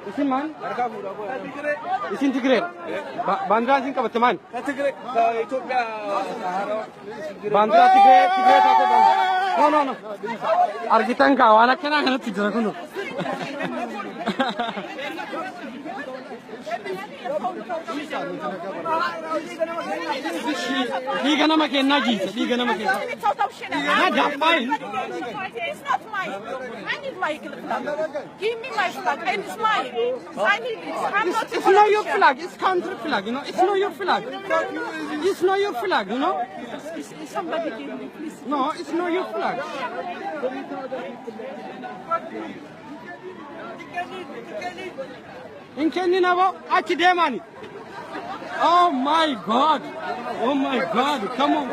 Isin man? Isin Tigray. Bandra isin kabatte man? Tigray. Ethiopia. Bandra Tigray taate bandra. No. Argitan ka wana kana kana tijara kuno. Diga nama kenna ji. Diga nama kenna. That's mine. It's not mine. I need my flag. Give me my flag, and it's mine. I need it. I'm not. It's not your flag. It's country flag. You know. It's not your flag. It's not your flag. You know. Somebody give me, please. No, it's not your flag. In Kenya, achi demani. Oh my God! Oh my God! Come on!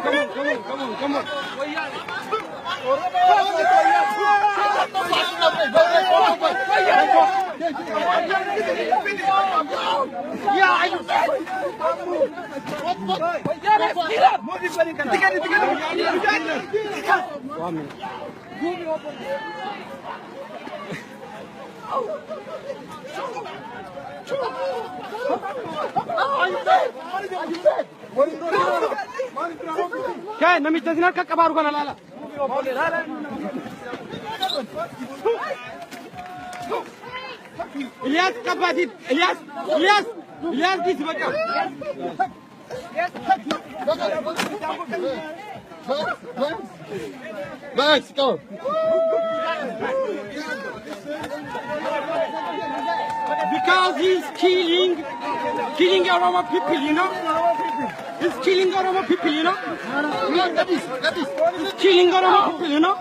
Kaya namit na sinar kakabaru ka nalala. Ilyas kapatit. Ilyas git baka. Let's go. Because he's killing Oromo people, you know. He's killing Oromo people, you know. He's killing Oromo people, you know.